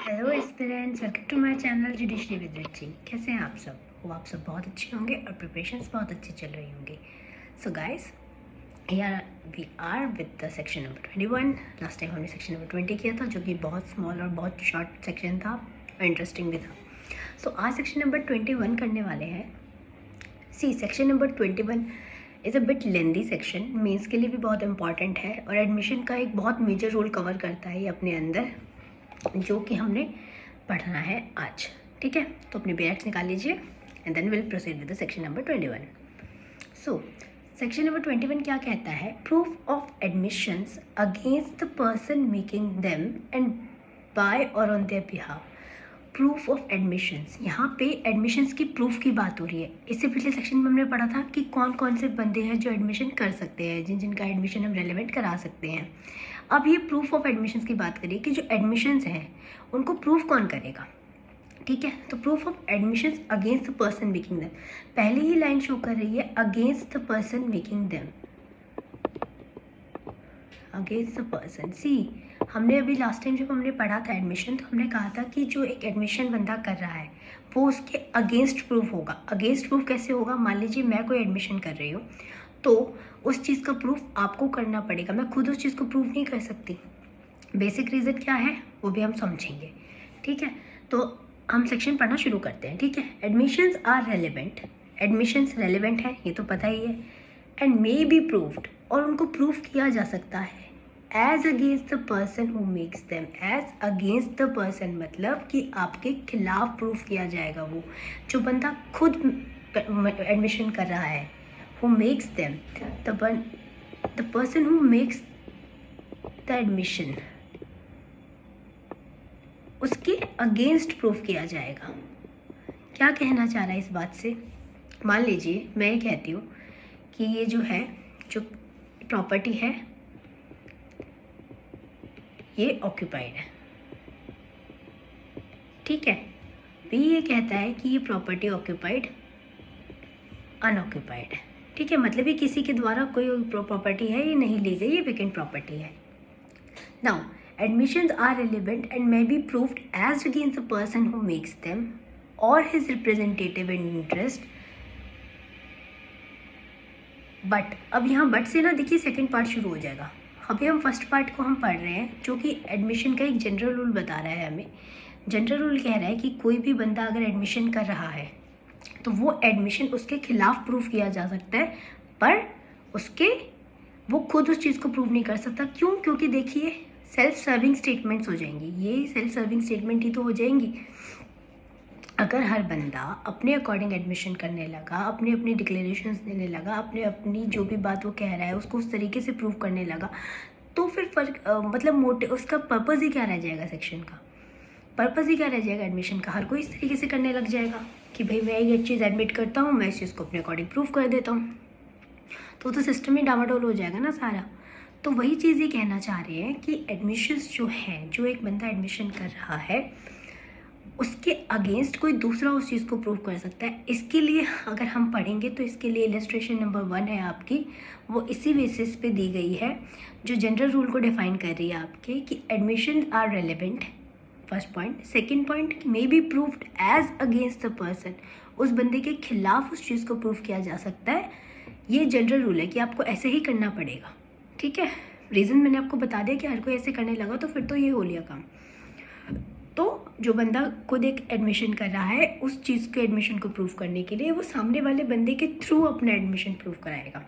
Hello aspirants, welcome to my channel judiciary with Richie. कैसे हैं आप सब? वो आप सब बहुत अच्छे होंगे और प्रिपरेशंस बहुत अच्छी चल रही होंगी। So guys, here we are with the section number 21। Last time हमने सेक्शन नंबर 20 किया था, जो कि बहुत स्मॉल और बहुत शॉर्ट सेक्शन था और इंटरेस्टिंग भी था। सो आज सेक्शन नंबर 21 करने वाले हैं। Section number 21 is a bit lengthy section, mains के लिए भी बहुत इंपॉर्टेंट है और एडमिशन का एक बहुत मेजर रोल कवर करता है ये अपने अंदर, जो कि हमने पढ़ना है आज। ठीक है, तो अपने बैग्स निकाल लीजिए and then will proceed with the section number 21। So section number 21 क्या कहता है? Proof of admissions against the person making them and by or on their behalf. Proof of admissions, यहाँ पे एडमिशंस की प्रूफ की बात हो रही है। इससे पिछले सेक्शन में हमने पढ़ा था कि कौन कौन से बंदे हैं जो एडमिशन कर सकते हैं, जिनका एडमिशन हम रेलेवेंट करा सकते हैं। अब ये प्रूफ ऑफ एडमिशंस की बात करिए कि जो एडमिशंस हैं उनको प्रूफ कौन करेगा। ठीक है, तो proof of admissions against the person making them, पहले ही लाइन शो कर रही है against the person making them, against the person. See, हमने अभी लास्ट टाइम जब हमने पढ़ा था एडमिशन, तो हमने कहा था कि जो एक एडमिशन बंदा कर रहा है वो उसके अगेंस्ट प्रूफ होगा। अगेंस्ट प्रूफ कैसे होगा? मान लीजिए मैं कोई एडमिशन कर रही हूँ, तो उस चीज़ का प्रूफ आपको करना पड़ेगा। मैं खुद उस चीज़ को प्रूफ नहीं कर सकती। बेसिक रीज़न क्या है वो भी हम समझेंगे। ठीक है, तो हम सेक्शन पढ़ना शुरू करते हैं। ठीक है, admissions are relevant, admissions relevant है, ये तो पता ही है। एंड मे बी प्रूव्ड, और उनको प्रूफ किया जा सकता है as against the person who makes them. As against the person मतलब कि आपके खिलाफ प्रूफ किया जाएगा। वो जो बंदा खुद एडमिशन कर रहा है, who makes them, the person who makes the admission, उसके अगेंस्ट प्रूफ किया जाएगा। क्या कहना चाह रहा है इस बात से? मान लीजिए मैं ये कहती हूँ कि ये जो है, जो प्रॉपर्टी है ये ऑक्यूपाइड है। ठीक है, बी ये कहता है कि ये प्रॉपर्टी ऑक्यूपाइड अनऑक्यूपाइड है। ठीक है, मतलब ये किसी के द्वारा कोई प्रॉपर्टी है, ये नहीं ली गई, ये वेकेंट प्रॉपर्टी है। Now admissions are relevant and may be proved as against the person who makes them or his representative in interest, but अब यहाँ बट से ना देखिए सेकंड पार्ट शुरू हो जाएगा। अभी हम फर्स्ट पार्ट को हम पढ़ रहे हैं, जो कि एडमिशन का एक जनरल रूल बता रहा है हमें। जनरल रूल कह रहा है कि कोई भी बंदा अगर एडमिशन कर रहा है तो वो एडमिशन उसके खिलाफ प्रूफ किया जा सकता है, पर वो खुद उस चीज़ को प्रूव नहीं कर सकता। क्यों? क्योंकि देखिए सेल्फ सर्विंग स्टेटमेंट्स हो जाएंगी, ये सेल्फ सर्विंग स्टेटमेंट ही तो हो जाएंगी। अगर हर बंदा अपने अकॉर्डिंग एडमिशन करने लगा, अपने अपनी डिक्लेरेशंस देने लगा, अपनी जो भी बात वो कह रहा है उसको उस तरीके से प्रूव करने लगा, तो फिर मतलब मोटिव, उसका पर्पज़ ही क्या रह जाएगा? सेक्शन का पर्पज़ ही क्या रह जाएगा एडमिशन का? हर कोई इस तरीके से करने लग जाएगा कि भाई मैं ये चीज़ एडमिट करता हूँ, मैं इस चीज़ को अपने अकॉर्डिंग प्रूव कर देता हूँ, तो सिस्टम ही डामाडोल हो जाएगा ना सारा। तो वही चीज़ ये कहना चाह रहे हैं कि एडमिशन्स जो हैं, जो एक बंदा एडमिशन कर रहा है उसके अगेंस्ट कोई दूसरा उस चीज़ को प्रूव कर सकता है। इसके लिए अगर हम पढ़ेंगे तो इसके लिए इलस्ट्रेशन नंबर 1 है आपकी, वो इसी बेसिस पे दी गई है, जो जनरल रूल को डिफाइन कर रही है आपके कि admission are relevant, first point. Second point, may be proved as against the person, उस बंदे के खिलाफ उस चीज़ को प्रूव किया जा सकता है। ये जनरल रूल है कि आपको ऐसे ही करना पड़ेगा। ठीक है, रीज़न मैंने आपको बता दिया कि हर कोई ऐसे करने लगा तो फिर तो ये हो लिया काम। तो जो बंदा खुद एक एडमिशन कर रहा है, उस चीज़ के एडमिशन को प्रूव करने के लिए वो सामने वाले बंदे के थ्रू अपना एडमिशन प्रूव कराएगा,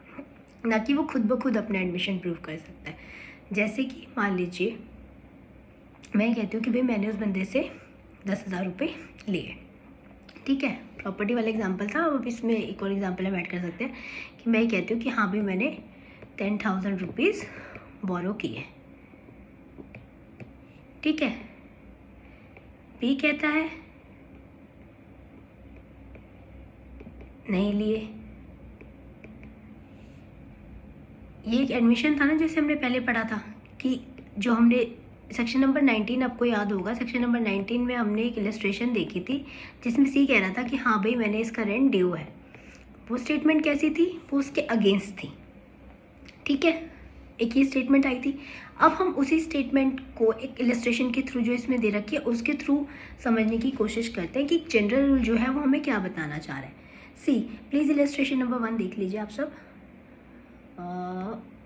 ना कि वो खुद ब खुद अपना एडमिशन प्रूव कर सकता है। जैसे कि मान लीजिए मैं कहती हूँ कि भाई मैंने उस बंदे से 10,000 रुपये लिए। ठीक है, प्रॉपर्टी वाला एग्जाम्पल था। अब इसमें एक और एग्जाम्पल हम ऐड कर सकते हैं कि मैं कहती हूँ कि हाँ भाई मैंने 10,000 रुपीज़ बोरो किए। ठीक है, बी कहता है नहीं लिए। ये एक एडमिशन था ना, जैसे हमने पहले पढ़ा था कि जो हमने सेक्शन नंबर 19, आपको याद होगा सेक्शन नंबर 19 में हमने एक इलस्ट्रेशन देखी थी जिसमें सी कह रहा था कि हाँ भाई मैंने इसका रेंट ड्यू है। वो स्टेटमेंट कैसी थी? वो उसके अगेंस्ट थी। ठीक है, एक ही स्टेटमेंट आई थी। अब हम उसी स्टेटमेंट को एक इलस्ट्रेशन के थ्रू जो इसमें दे रखी है उसके थ्रू समझने की कोशिश करते हैं कि जनरल रूल जो है वो हमें क्या बताना चाह रहा है। सी प्लीज़ इलस्ट्रेशन नंबर 1 देख लीजिए आप सब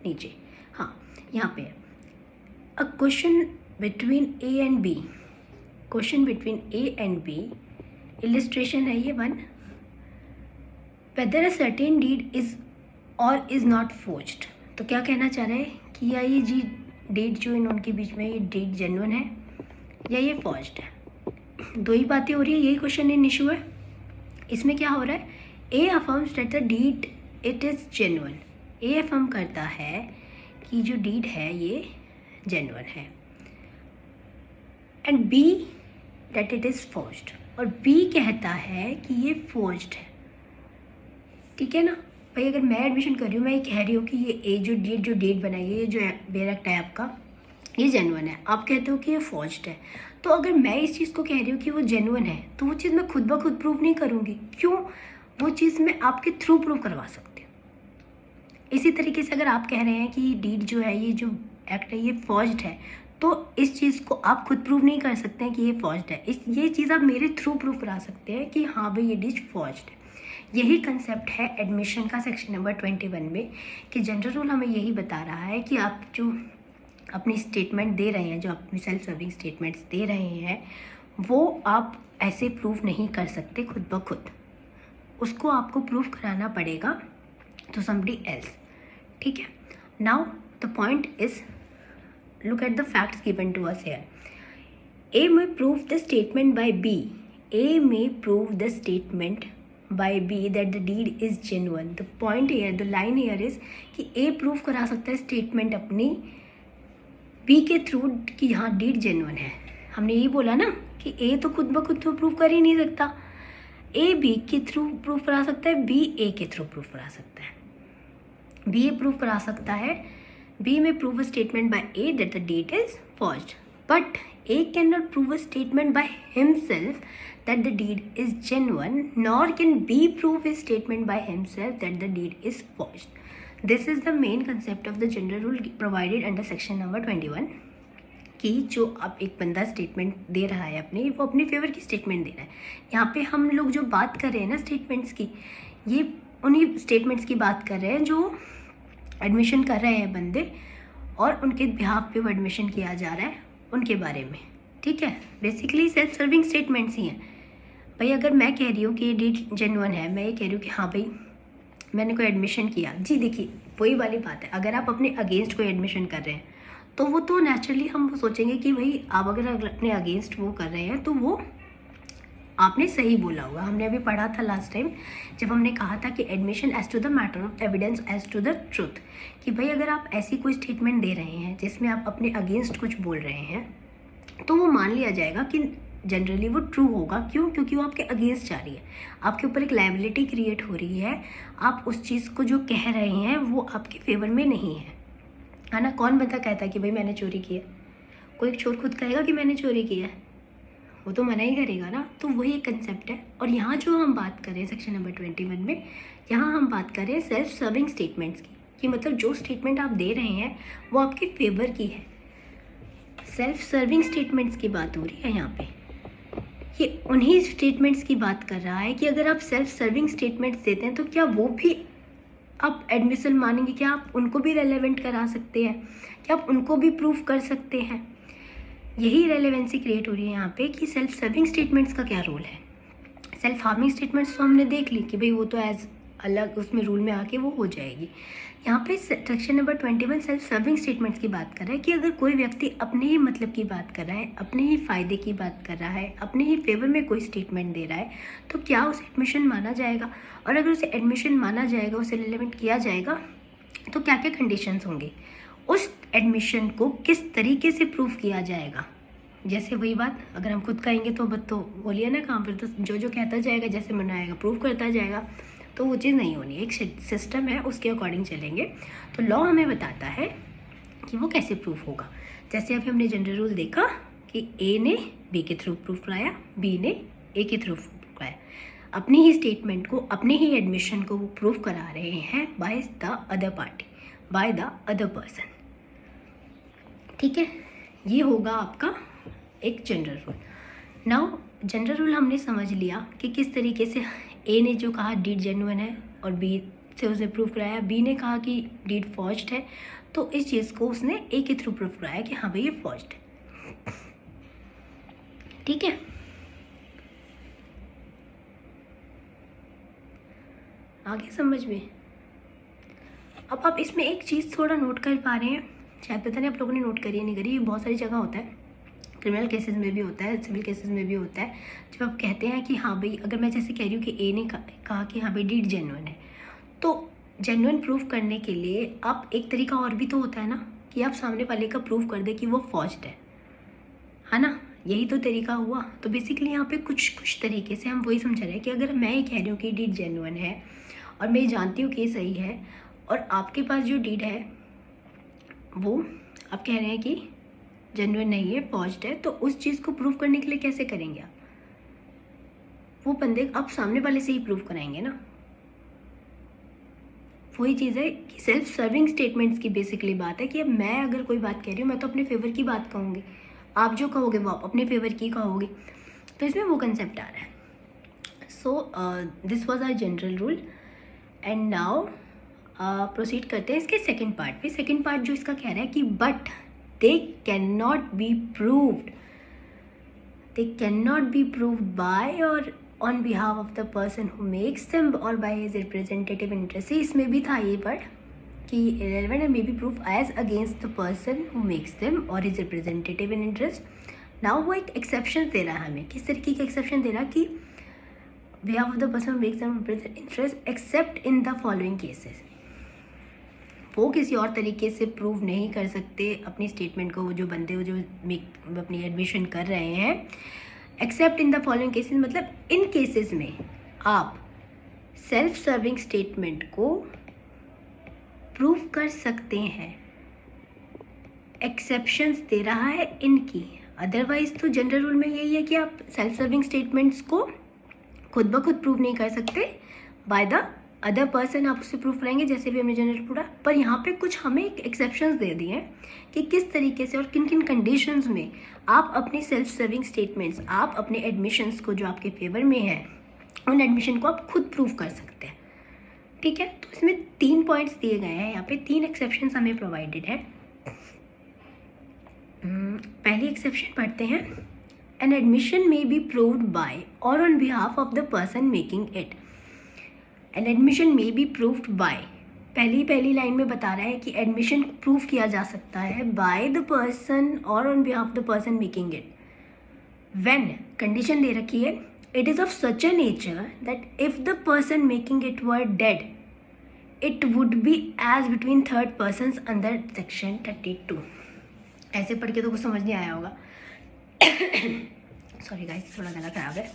नीचे। हाँ, यहाँ पे a question between A and B, question between A and B, illustration है ये 1, whether a certain deed is or is not forged. तो क्या कहना चाह रहे हैं कि या ये जी डेट जो इन उनके बीच में ये डेट जेन्युइन है या ये फॉर्ज्ड है। दो ही बातें हो रही है, यही क्वेश्चन इन इशू है। इसमें क्या हो रहा है, A affirms that the deed it is genuine. A affirm करता है कि जो डीड है ये जेन्युइन है, and B that it is forged, और बी कहता है कि ये फॉर्ज्ड है। ठीक है ना भाई, अगर मैं एडमिशन कर रही हूँ, मैं ये कह रही हूँ कि ये जो डेट बनाई है, ये जो बेरेक्ट है आपका, ये जेन्युइन है, आप कहते हो कि ये फॉर्ज्ड है। तो अगर मैं इस चीज़ को कह रही हूँ कि वो जेन्युइन है, तो वो चीज़ मैं खुद ब खुद प्रूव नहीं करूँगी। क्यों? वो चीज़ मैं आपके थ्रू प्रूव करवा सकती हूँ। इसी तरीके से अगर आप कह रहे हैं कि डीड जो है, ये जो एक्ट है, ये फॉर्ज्ड है, तो इस चीज़ को आप खुद प्रूव नहीं कर सकते हैं कि ये फॉर्ज्ड है। ये चीज़ आप मेरे थ्रू प्रूव करा सकते हैं कि हाँ भाई ये डिश फॉर्ज्ड है। यही कंसेप्ट है एडमिशन का सेक्शन नंबर 21 में, कि जनरल रूल हमें यही बता रहा है कि आप जो अपनी स्टेटमेंट दे रहे हैं, जो अपनी सेल्फ सर्विंग स्टेटमेंट्स दे रहे हैं, वो आप ऐसे प्रूव नहीं कर सकते खुद ब खुद, उसको आपको प्रूव कराना पड़ेगा तो समबडी एल्स। ठीक है, now the point is look at the facts given to us here. A may prove the statement by B. A may prove the statement by B that the deed is genuine. The point here, the line here is कि A prove करा सकता है statement अपनी B के through कि हाँ deed genuine है। हमने यही बोला ना कि A तो खुद ब खुद तो प्रूव कर ही नहीं सकता, A B के थ्रू प्रूव करा सकता है, B A के थ्रू प्रूव करा सकता है। B A प्रूव करा सकता है, B may prove a statement by A that the deed is forged, but A cannot prove a statement by himself that the deed is genuine, nor can B prove his statement by himself that the deed is forged. This is the main concept of the general rule provided under section number 21, कि जो अब एक बंदा statement दे रहा है अपनी, वो अपने फेवर की स्टेटमेंट दे रहा है। यहाँ पे हम लोग जो बात कर रहे हैं ना स्टेटमेंट्स की, ये उन्हीं स्टेटमेंट्स की बात कर रहे हैं जो एडमिशन कर रहे हैं बंदे, और उनके बिहाफ पे वो एडमिशन किया जा रहा है उनके बारे में। ठीक है, बेसिकली सेल्फ सर्विंग स्टेटमेंट्स ही हैं भाई। अगर मैं कह रही हूँ कि ये डेट जेन्युइन है, मैं ये कह रही हूँ कि हाँ भाई मैंने कोई एडमिशन किया जी, देखिए वही वाली बात है, अगर आप अपने अगेंस्ट कोई एडमिशन कर रहे हैं तो वो तो नेचुरली हम सोचेंगे कि भाई आप अगर अपने अगेंस्ट वो कर रहे हैं तो वो आपने सही बोला होगा। हमने अभी पढ़ा था लास्ट टाइम जब हमने कहा था कि admission as to the matter of evidence as to the truth, कि भाई अगर आप ऐसी कोई स्टेटमेंट दे रहे हैं जिसमें आप अपने अगेंस्ट कुछ बोल रहे हैं, तो वो मान लिया जाएगा कि जनरली वो ट्रू होगा। क्यों? क्योंकि वो आपके अगेंस्ट जा रही है, आपके ऊपर एक लायबिलिटी क्रिएट हो रही है, आप उस चीज़ को जो कह रहे हैं वो आपके फेवर में नहीं है ना। कौन बंदा कहता है कि भाई मैंने चोरी किया? कोई चोर खुद कहेगा कि मैंने चोरी किया है? वो तो मना ही करेगा ना। तो वही एक कंसेप्ट है। और यहाँ जो हम बात करें सेक्शन नंबर 21 में, यहाँ हम बात करें सेल्फ सर्विंग स्टेटमेंट्स की, कि मतलब जो स्टेटमेंट आप दे रहे हैं वो आपके फेवर की है। सेल्फ सर्विंग स्टेटमेंट्स की बात हो रही है यहाँ पे। ये उन्हीं स्टेटमेंट्स की बात कर रहा है कि अगर आप सेल्फ सर्विंग स्टेटमेंट्स देते हैं तो क्या वो भी आप एडमिशन मानेंगे? क्या आप उनको भी रेलेवेंट करा सकते हैं? क्या आप उनको भी प्रूफ कर सकते हैं? यही रेलेवेंसी क्रिएट हो रही है यहाँ पे कि सेल्फ सर्विंग स्टेटमेंट्स का क्या रोल है। सेल्फ हार्मिंग स्टेटमेंट्स तो हमने देख ली कि भाई वो तो एज अलग उसमें रूल में आके वो हो जाएगी। यहाँ पे section number 21 self serving statements की बात कर रहा है कि अगर कोई व्यक्ति अपने ही मतलब की बात कर रहा है, अपने ही फ़ायदे की बात कर रहा है, अपने ही फेवर में कोई स्टेटमेंट दे रहा है, तो क्या उसे एडमिशन माना जाएगा? और अगर उसे एडमिशन माना जाएगा, उसे रिलेवेंट किया जाएगा, तो क्या क्या कंडीशंस होंगे? उस एडमिशन को किस तरीके से प्रूफ किया जाएगा? जैसे वही बात, अगर हम खुद कहेंगे तो बस तो बोलिए ना काम, फिर तो जो कहता जाएगा जैसे मन आएगा प्रूव करता जाएगा, तो वो चीज़ नहीं होनी। एक सिस्टम है, उसके अकॉर्डिंग चलेंगे। तो लॉ हमें बताता है कि वो कैसे प्रूफ होगा। जैसे अभी हमने जनरल रूल देखा कि ए ने बी के थ्रू प्रूफ कराया, बी ने ए के थ्रू प्रूफ कराया। अपनी ही स्टेटमेंट को, अपने ही एडमिशन को वो प्रूफ करा रहे हैं by the other party, by the other person. ठीक है, ये होगा आपका एक general rule. Now general rule हमने समझ लिया कि किस तरीके से ए ने जो कहा डीड जेन्युइन है और बी से उसने प्रूव कराया, बी ने कहा कि डीड फॉर्ज्ड है, तो इस चीज़ को उसने ए के थ्रू प्रूव कराया कि हाँ भाई ये फॉर्ज्ड है। ठीक है, आगे समझ में। अब आप इसमें एक चीज़ थोड़ा नोट कर पा रहे हैं, शायद पता नहीं आप लोगों ने नोट करी है नहीं करी, ये बहुत सारी जगह होता है, क्रिमिनल केसेस में भी होता है, सिविल केसेस में भी होता है। जब आप कहते हैं कि हाँ भाई, अगर मैं जैसे कह रही हूँ कि ए ने कहा कि हाँ भाई डीड जेन्युइन है, तो जेन्युइन प्रूफ करने के लिए आप एक तरीका और भी तो होता है ना कि आप सामने वाले का प्रूफ कर दे कि वो फॉर्ज्ड है ना, यही तो तरीका हुआ। तो बेसिकली यहाँ पे कुछ तरीके से हम वही समझा रहे हैं कि अगर मैं ये कह रही हूँ कि डीड जेन्युइन है और मैं जानती हूँ कि ये सही है, और आपके पास जो डीड है वो आप कह रहे हैं कि जेन्युइन नहीं है, फॉर्ज्ड है, तो उस चीज़ को प्रूव करने के लिए कैसे करेंगे आप? वो बंदे आप सामने वाले से ही प्रूव कराएंगे ना। वही चीज़ है कि सेल्फ सर्विंग स्टेटमेंट्स की बेसिकली बात है कि अब मैं अगर कोई बात कह रही हूँ, मैं तो अपने फेवर की बात कहूँगी, आप जो कहोगे वो आप अपने फेवर की कहोगे, तो इसमें वो कंसेप्ट आ रहा है। So this was our general rule and now proceed करते हैं इसके सेकेंड पार्ट पे। सेकेंड पार्ट जो इसका कह रहा है कि but they can not be proved, they cannot be proved by or on behalf of the person who makes them or by his representative interest। इसमें भी था ये वर्ड कि irrelevant and may be proved as against the person who makes them or his representative in interest। now वो एक exception दे रहा है हमें, किस तरीके का एक्सेप्शन दे रहा है कि behalf of the person who makes them represent interest except in the following cases। वो किसी और तरीके से प्रूव नहीं कर सकते अपनी स्टेटमेंट को, वो जो बंदे वो जो अपनी एडमिशन कर रहे हैं, accept in the following cases, मतलब इन केसेस में आप सेल्फ सर्विंग स्टेटमेंट को प्रूव कर सकते हैं। एक्सेप्शंस दे रहा है इनकी, अदरवाइज तो जनरल रूल में यही है कि आप सेल्फ सर्विंग स्टेटमेंट्स को खुद ब खुद प्रूव नहीं कर सकते, बाय द अदर पर्सन आप उससे प्रूफ करेंगे, जैसे भी हमने जनरल पढ़ा। पर यहाँ पे कुछ हमें एक्सेप्शंस दे दिए हैं कि किस तरीके से और किन किन कंडीशंस में आप अपनी सेल्फ सर्विंग स्टेटमेंट्स, आप अपने एडमिशन्स को जो आपके फेवर में है, उन एडमिशन को आप खुद प्रूफ कर सकते हैं। ठीक है, तो इसमें 3 पॉइंट्स दिए गए हैं, यहाँ पे 3 एक्सेप्शंस हमें प्रोवाइडेड है। पहली एक्सेप्शन पढ़ते हैं, an admission may be proved by or on behalf of the person making it. An admission may be proved by, पहली लाइन में बता रहा है कि एडमिशन प्रूव किया जा सकता है by the person or on behalf the person making it. When condition दे रखी है, it is of such a nature that if the person making it were dead it would be as between third person under section 32। ऐसे पढ़ के तो कुछ समझ नहीं आया होगा, सॉरी गाइस, थोड़ा गला खराब है।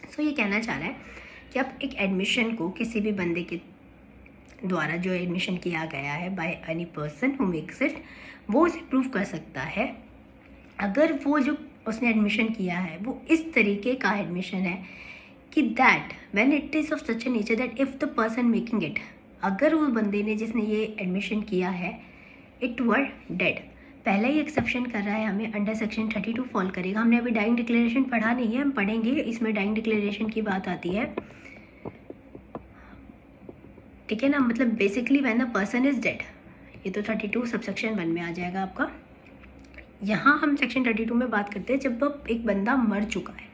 सो ये कहना चाह रहा है कि आप एक एडमिशन को किसी भी बंदे के द्वारा जो एडमिशन किया गया है by any person who makes it, वो उसे प्रूव कर सकता है अगर वो जो उसने एडमिशन किया है वो इस तरीके का एडमिशन है कि that when it is of such A nature that if the person making it, अगर वो बंदे ने जिसने ये एडमिशन किया है इट वर डेड। पहला ही एक्सेप्शन कर रहा है हमें अंडर सेक्शन 32 फॉल करेगा। हमने अभी डाइंग डिक्लेरेशन पढ़ा नहीं है, हम पढ़ेंगे, इसमें डाइंग डिक्लेरेशन की बात आती है। ठीक है ना, मतलब basically when the person is dead, ये तो 32 सबसेक्शन 1 में आ जाएगा आपका। यहाँ हम सेक्शन 32 में बात करते हैं जब एक बंदा मर चुका है,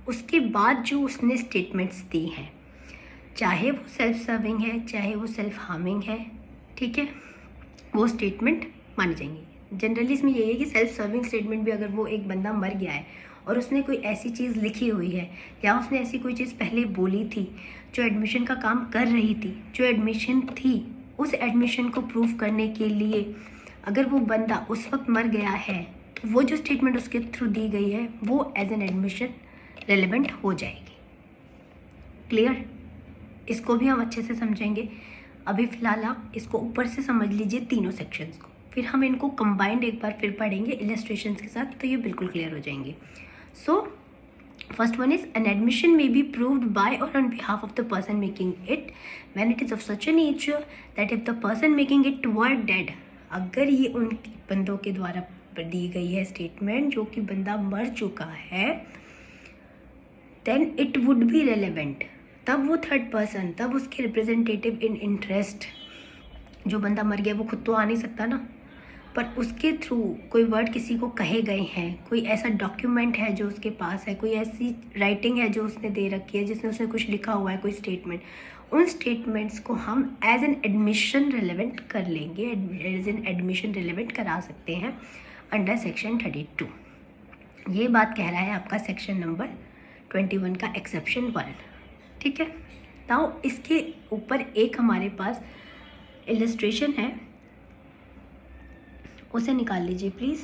उसके बाद जो उसने स्टेटमेंट्स दी हैं, चाहे वो सेल्फ सर्विंग है चाहे वो सेल्फ हार्मिंग है, ठीक है, वो स्टेटमेंट मानी जाएंगी। जनरली इसमें यही है कि सेल्फ सर्विंग स्टेटमेंट भी, अगर वो एक बंदा मर गया है और उसने कोई ऐसी चीज़ लिखी हुई है या उसने ऐसी कोई चीज़ पहले बोली थी जो एडमिशन का काम कर रही थी, जो एडमिशन थी, उस एडमिशन को प्रूफ करने के लिए अगर वो बंदा उस वक्त मर गया है तो वो जो स्टेटमेंट उसके थ्रू दी गई है वो एज एन एडमिशन रेलेवेंट हो जाएगी। क्लियर, इसको भी हम अच्छे से समझेंगे। अभी फ़िलहाल आप इसको ऊपर से समझ लीजिए तीनों सेक्शंस को, फिर हम इनको कंबाइंड एक बार फिर पढ़ेंगे इलस्ट्रेशंस के साथ, तो ये बिल्कुल क्लियर हो जाएंगे। So first one is an admission may be proved by or on behalf of the person making it when it is of such a nature that if the person making it were dead, अगर ये उन बंदों के द्वारा दी गई है statement जो कि बंदा मर चुका है, then it would be relevant. तब वो थर्ड पर्सन, तब उसके रिप्रेजेंटेटिव इन इंटरेस्ट, जो बंदा मर गया वो खुद तो आ नहीं सकता ना, पर उसके थ्रू कोई वर्ड किसी को कहे गए हैं, कोई ऐसा डॉक्यूमेंट है जो उसके पास है, कोई ऐसी राइटिंग है जो उसने दे रखी है जिसमें उसने कुछ लिखा हुआ है, कोई स्टेटमेंट, उन स्टेटमेंट्स को हम एज एन एडमिशन रिलेवेंट कर लेंगे, एज एन एडमिशन रिलेवेंट करा सकते हैं अंडर सेक्शन 32। ये बात कह रहा है आपका सेक्शन नंबर 21 का एक्सेप्शन 1। ठीक है, नाउ इसके ऊपर एक हमारे पास इलस्ट्रेशन है, उसे निकाल लीजिए प्लीज़।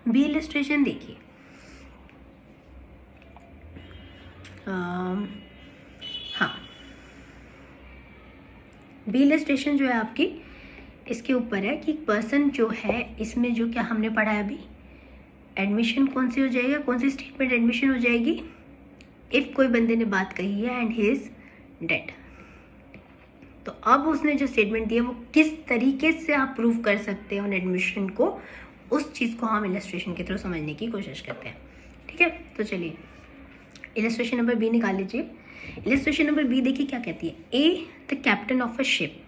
बी इलस्ट्रेशन देखिए। हाँ, बी इलस्ट्रेशन जो है आपकी इसके ऊपर है कि पर्सन जो है, इसमें जो क्या हमने पढ़ा है अभी, एडमिशन कौन सी हो जाएगा, कौन सी स्टेटमेंट एडमिशन हो जाएगी, इफ़ कोई बंदे ने बात कही है एंड ही इज़ डेड। तो अब उसने जो स्टेटमेंट दी है वो किस तरीके से आप प्रूव कर सकते हैं उन एडमिशन को, उस चीज़ को हम इलस्ट्रेशन के थ्रू समझने की कोशिश करते हैं। ठीक है, तो चलिए इलस्ट्रेशन नंबर बी निकाल लीजिए। इलस्ट्रेशन नंबर बी देखिए क्या कहती है, A the captain of a ship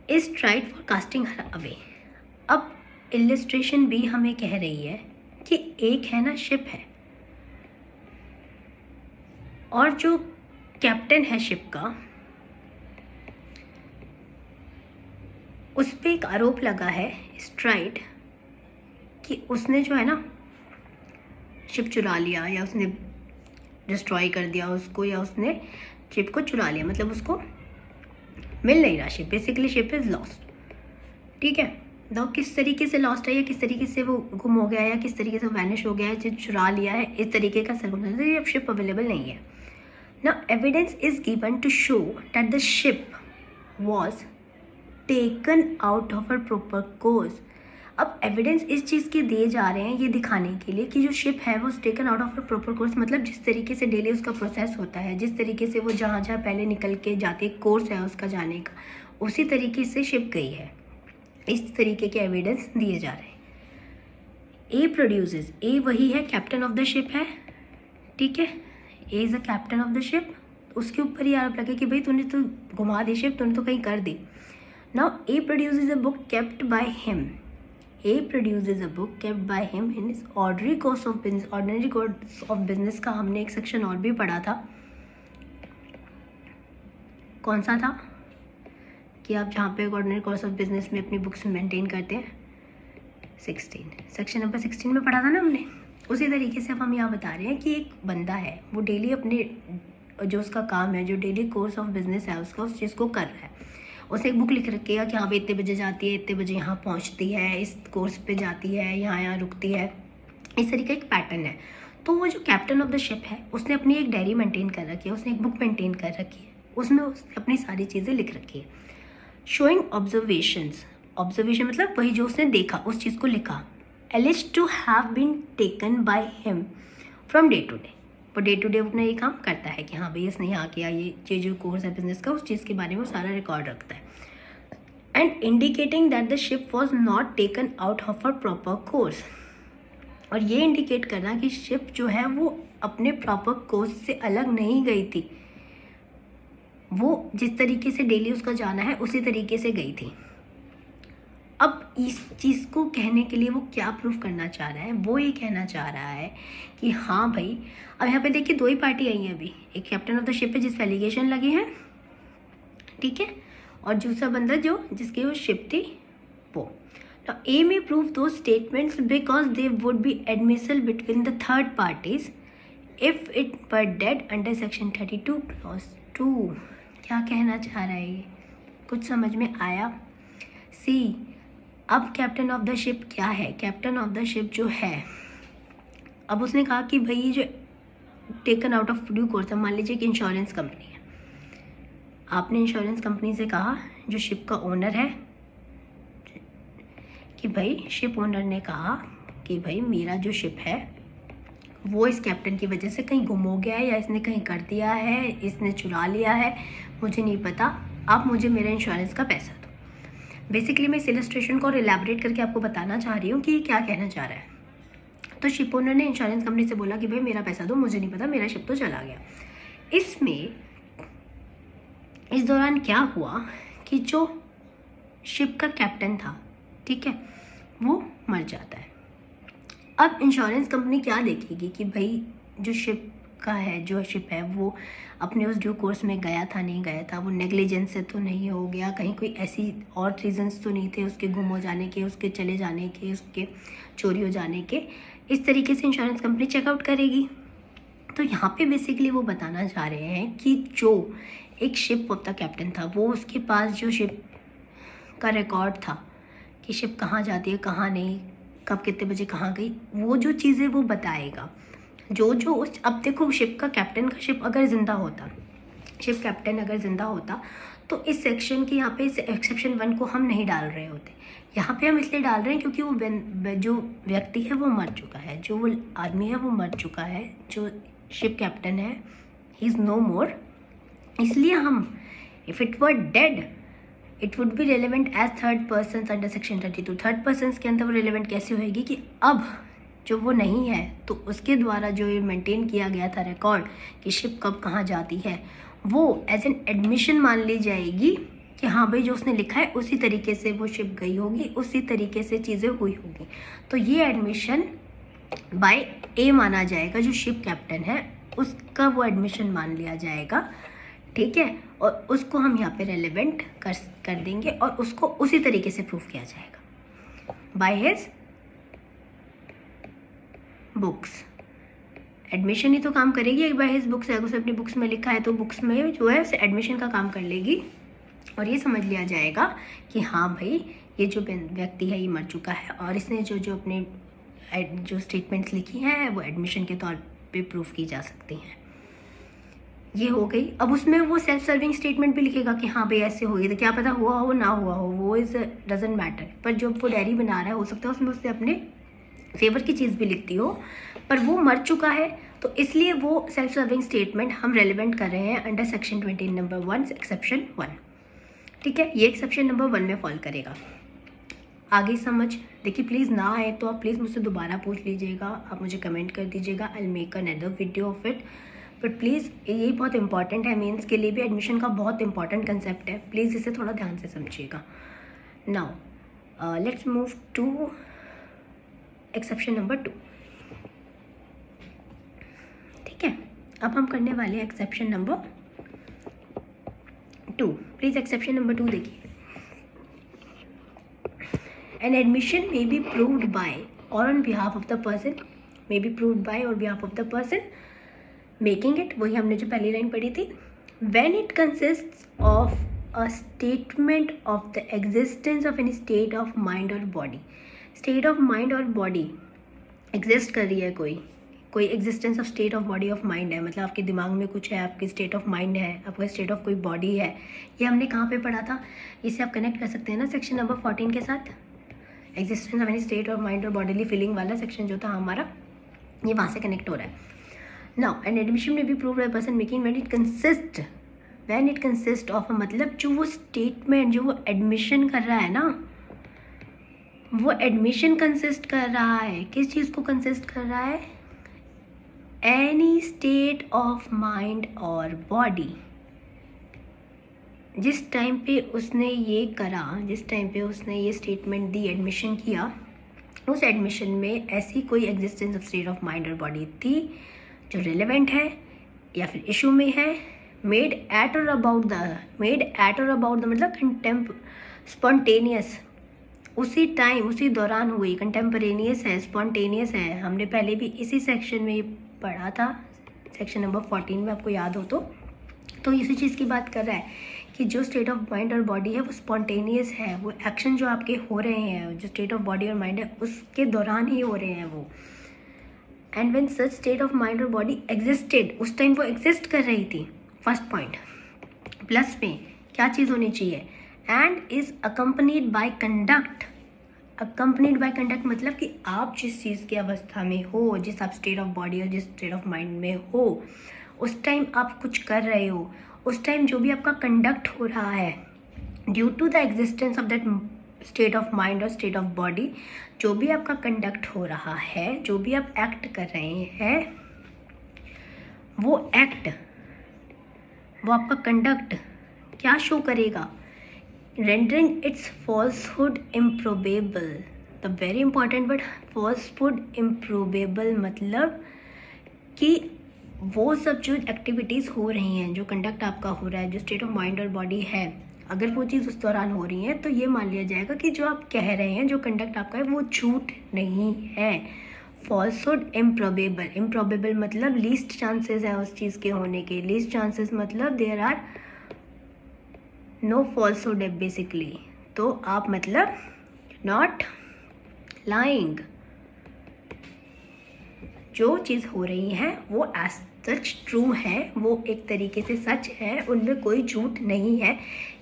is tried for casting her away. अब इलस्ट्रेशन बी हमें कह रही है कि एक है ना शिप है, और जो कैप्टन है शिप का, उस पर एक आरोप लगा है स्ट्राइड कि उसने जो है ना शिप चुरा लिया, या उसने डिस्ट्रॉय कर दिया उसको, या उसने शिप को चुरा लिया, मतलब उसको मिल नहीं रहा ship, basically ship is lost. ठीक है, तो किस तरीके से लॉस्ट है, या किस तरीके से वो गुम हो गया, या किस तरीके से वैनिश हो गया है, जो चुरा लिया है, इस तरीके का सर्कमस्टेंस, अब शिप अवेलेबल नहीं है। Now evidence is given to show that the ship was taken out of a proper course. अब एविडेंस इस चीज़ के दिए जा रहे हैं ये दिखाने के लिए कि जो शिप है वो taken out of a proper course, मतलब जिस तरीके से डेली उसका प्रोसेस होता है, जिस तरीके से वो जहाँ जहाँ पहले निकल के जाते, कोर्स है उसका जाने का, उसी तरीके से शिप गई है। इस तरीके के एविडेंस दिए जा रहे हैं। ए प्रोड्यूसेस, ए वही है कैप्टन ऑफ द शिप है। ठीक है, A is a captain of the ship. उसके ऊपर ही आरोप लगे कि भाई तूने तो घुमा दी शिप, तूने तो कहीं कर दी। Now A produces a book kept by him. A produces a book kept by him in his ordinary course of business. Ordinary course of business का हमने एक सेक्शन और भी पढ़ा था, कौन सा था, कि आप जहाँ पे ऑर्डिनरी कोर्स ऑफ बिजनेस में अपनी बुक्स मेंटेन करते हैं, 16 सेक्शन नंबर 16 में पढ़ा था ना हमने। उसी तरीके से अब हम यहाँ बता रहे हैं कि एक बंदा है, वो डेली अपने जो उसका काम है, जो डेली कोर्स ऑफ बिजनेस है उसका, उस चीज़ को कर रहा है। उसे एक बुक लिख रखी है कि हाँ भाई इतने बजे जाती है, इतने बजे यहाँ पहुँचती है, इस कोर्स पे जाती है, यहाँ रुकती है, इस तरीके एक पैटर्न है। तो वो जो कैप्टन ऑफ द शिप है उसने अपनी एक डायरी मेंटेन कर रखी है, उसने एक बुक मेंटेन कर रखी है, उसमें उसने अपनी सारी चीज़ें लिख रखी है। शोइंग ऑब्जर्वेशंस, ऑब्जर्वेशन मतलब वही जो उसने देखा उस चीज़ को लिखा। Alleged to have been taken by him from day to day, वो डे टू डे अपना ये काम करता है कि हाँ भाई इसने यहाँ किया, ये जो कोर्स है बिजनेस का, उस चीज़ के बारे में वो सारा रिकॉर्ड रखता है। And indicating that the ship was not taken out of a proper course, और ये इंडिकेट करना कि शिप जो है वो अपने प्रॉपर कोर्स से अलग नहीं गई थी, वो जिस तरीके से डेली उसका जाना है उसी तरीके से गई थी। अब इस चीज़ को कहने के लिए वो क्या प्रूफ करना चाह रहा है, वो ये कहना चाह रहा है कि हाँ भाई, अब यहाँ पे देखिए दो ही पार्टी आई है अभी, एक कैप्टन ऑफ द शिप है जिस पे एलिगेशन लगे हैं, ठीक है, और दूसरा बंदा जो जिसकी वो शिप थी वो। Now A may prove those statements because they would be admissible between the third parties if it were dead under section 32 clause 2। क्या कहना चाह रहा है ये, कुछ समझ में आया? सी, अब कैप्टन ऑफ द शिप क्या है, कैप्टन ऑफ द शिप जो है, अब उसने कहा कि भाई ये जो taken out of due course है, मान लीजिए कि इंश्योरेंस कंपनी है, आपने इंश्योरेंस कंपनी से कहा जो शिप का ओनर है कि भाई, शिप ओनर ने कहा कि भाई मेरा जो शिप है वो इस कैप्टन की वजह से कहीं गुम हो गया है, या इसने कहीं कर दिया है, इसने चुरा लिया है, मुझे नहीं पता, आप मुझे मेरा इंश्योरेंस का पैसा दो। बेसिकली मैं इस इलस्ट्रेशन को और इलेबोरेट करके आपको बताना चाह रही हूँ कि ये क्या कहना चाह रहा है। तो शिप ओनर ने इंश्योरेंस कंपनी से बोला कि भाई मेरा पैसा दो, मुझे नहीं पता, मेरा शिप तो चला गया। इसमें इस दौरान क्या हुआ कि जो शिप का कैप्टन था, ठीक है, वो मर जाता है। अब इंश्योरेंस कंपनी क्या देखेगी कि भाई जो शिप है वो अपने उस ड्यू कोर्स में गया था, नहीं गया था, वो नेग्लिजेंस से तो नहीं हो गया, कहीं कोई ऐसी और रीजंस तो नहीं थे उसके गुम हो जाने के, उसके चले जाने के, उसके चोरी हो जाने के। इस तरीके से इंश्योरेंस कंपनी चेकआउट करेगी। तो यहाँ पे बेसिकली वो बताना चाह रहे हैं कि जो एक शिप ऑफ द कैप्टन था, वो उसके पास जो शिप का रिकॉर्ड था कि शिप कहाँ जाती है, कहाँ नहीं, कब कितने बजे कहाँ गई, वो जो चीज़ें वो बताएगा। जो उस, अब देखो शिप का कैप्टन का शिप अगर ज़िंदा होता, शिप कैप्टन अगर ज़िंदा होता तो इस सेक्शन की यहाँ पे इस एक्सेप्शन 1 को हम नहीं डाल रहे होते। यहाँ पे हम इसलिए डाल रहे हैं क्योंकि वो जो व्यक्ति है वो मर चुका है, जो वो आदमी है वो मर चुका है, जो शिप कैप्टन है ही इज़ नो मोर। इसलिए हम if it were dead it would be relevant as third person under section 32। Third person के अंदर वो रेलिवेंट कैसे होएगी कि अब जो वो नहीं है तो उसके द्वारा जो ये मेंटेन किया गया था रिकॉर्ड कि शिप कब कहाँ जाती है, वो एज एन एडमिशन मान ली जाएगी कि हाँ भाई जो उसने लिखा है उसी तरीके से वो शिप गई होगी, उसी तरीके से चीज़ें हुई होगी। तो ये एडमिशन बाय ए माना जाएगा, जो शिप कैप्टन है उसका वो एडमिशन मान लिया जाएगा, ठीक है, और उसको हम यहाँ पे रेलिवेंट कर देंगे और उसको उसी तरीके से प्रूव किया जाएगा बाय हिज बुक्स। एडमिशन ही तो काम करेगी बाय हिज बुक्स है, उसने अपनी बुक्स में लिखा है तो बुक्स में जो है उसे एडमिशन का काम कर लेगी और ये समझ लिया जाएगा कि हाँ भाई ये जो व्यक्ति है ये मर चुका है और इसने जो अपने जो स्टेटमेंट्स लिखी हैं वो एडमिशन के तौर पे प्रूफ की जा सकती हैं। ये हो गई। अब उसमें वो सेल्फ सर्विंग स्टेटमेंट भी लिखेगा कि हाँ भाई ऐसे हो गई, तो क्या पता हुआ हो ना हुआ हो, वो इज़ डजेंट मैटर। पर जब वो डायरी बना रहा है हो सकता है उसमें उससे अपने फेवर की चीज़ भी लिखती हो, पर वो मर चुका है तो इसलिए वो सेल्फ सर्विंग स्टेटमेंट हम रेलिवेंट कर रहे हैं अंडर सेक्शन 20 नंबर 1 एक्सेप्शन 1, ठीक है। ये एक्सेप्शन नंबर 1 में फॉल करेगा। आगे समझ देखिए, प्लीज़ ना आए तो आप प्लीज़ मुझसे दोबारा पूछ लीजिएगा, आप मुझे कमेंट कर दीजिएगा, I will make another video of it. But please ये बहुत इंपॉर्टेंट है, मेंस के लिए भी एडमिशन का बहुत इंपॉर्टेंट कंसेप्ट है, प्लीज़ इसे थोड़ा ध्यान से समझिएगा। Now let's move to exception number 2, ठीक है। अब हम करने वाले हैं exception number 2। Please exception number 2 देखिए। An admission may be proved by or on behalf of the person, may be proved by or behalf of the person making it, वही हमने जो पहली लाइन पढ़ी थी, when it consists of a statement of the existence of any state of mind or body। state of mind और body exist कर रही है, कोई existence of state of body of mind है, मतलब आपके दिमाग में कुछ है, आपकी state of mind है, आपका state of कोई body है। ये हमने कहाँ पे पढ़ा था, इसे आप कनेक्ट कर सकते हैं ना सेक्शन नंबर 14 के साथ। Existence of any state of mind और बॉडीली फीलिंग वाला सेक्शन जो था हमारा, ये वहाँ से कनेक्ट हो रहा है। नाउ एन एडमिशन में be prove by person making when it consist of, मतलब जो वो स्टेटमेंट जो वो एडमिशन कर रहा है ना, वो एडमिशन कंसिस्ट कर रहा है, किस चीज़ को कंसिस्ट कर रहा है, एनी स्टेट ऑफ माइंड और बॉडी। जिस टाइम पे उसने ये करा, जिस टाइम पे उसने ये स्टेटमेंट दी, एडमिशन किया, उस एडमिशन में ऐसी कोई existence of state of mind और बॉडी थी जो रिलेवेंट है या फिर इशू में है, मेड एट और अबाउट द मतलब स्पॉन्टेनियस, उसी टाइम उसी दौरान हुई, कंटेम्परेनियस है, स्पॉन्टेनियस है। हमने पहले भी इसी सेक्शन में पढ़ा था, सेक्शन नंबर 14 में, आपको याद हो तो इसी चीज़ की बात कर रहा है कि जो स्टेट ऑफ माइंड और बॉडी है वो स्पॉन्टेनियस है, वो एक्शन जो आपके हो रहे हैं, जो स्टेट ऑफ बॉडी और माइंड है उसके दौरान ही हो रहे हैं वो। And when such state of mind और बॉडी एग्जिस्टेड, उस टाइम वो एग्जिस्ट कर रही थी। फर्स्ट पॉइंट, प्लस में क्या चीज़ होनी चाहिए, and is accompanied by conduct. Accompanied by conduct मतलब कि आप जिस चीज़ की अवस्था में हो, जिस आप स्टेट ऑफ बॉडी और जिस स्टेट ऑफ माइंड में हो, उस टाइम आप कुछ कर रहे हो, उस टाइम जो भी आपका कंडक्ट हो रहा है, due to the existence of that state of mind और स्टेट ऑफ बॉडी, जो भी आपका कंडक्ट हो रहा है, जो भी आप एक्ट कर रहे हैं, वो एक्ट, वो आपका कंडक्ट क्या शो करेगा? Rendering it's falsehood improbable. The very important word falsehood improbable, मतलब कि वो सब जो एक्टिविटीज़ हो रही हैं, जो कंडक्ट आपका हो रहा है, जो स्टेट ऑफ माइंड और बॉडी है, अगर वो चीज़ उस दौरान हो रही है तो ये मान लिया जाएगा कि जो आप कह रहे हैं, जो कंडक्ट आपका है, वो झूठ नहीं है। फॉल्सहुड इम्प्रोबेबल, इम्प्रोबेबल मतलब लीस्ट चांसेस है उस चीज़ के होने के, लीस्ट चांसेस मतलब there are no falsehood basically. तो आप मतलब नॉट लाइंग, जो चीज़ हो रही है वो एज सच ट्रू है, वो एक तरीके से सच है, उनमें कोई झूठ नहीं है।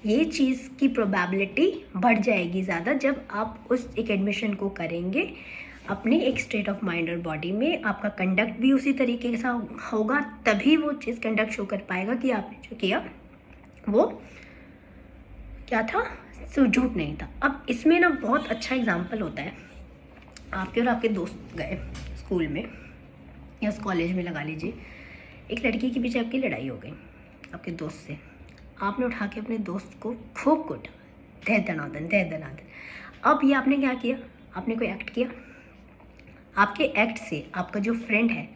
ये चीज़ की प्रोबेबिलिटी बढ़ जाएगी ज़्यादा जब आप उस एक एडमिशन को करेंगे अपनी एक स्टेट ऑफ माइंड और बॉडी में। आपका कंडक्ट भी उसी तरीके से होगा, तभी वो चीज़ कंडक्ट शो कर पाएगा कि आपने जो किया वो क्या था, सो झूठ नहीं था। अब इसमें ना बहुत अच्छा एग्जाम्पल होता है। आपके और आपके दोस्त गए स्कूल में या कॉलेज में, लगा लीजिए, एक लड़की के पीछे आपकी लड़ाई हो गई आपके दोस्त से। आपने उठा के अपने दोस्त को खूब कुटा, दे दनादन दे दनादन। अब ये आपने क्या किया? आपने कोई एक्ट किया, आपके एक्ट से आपका जो फ्रेंड है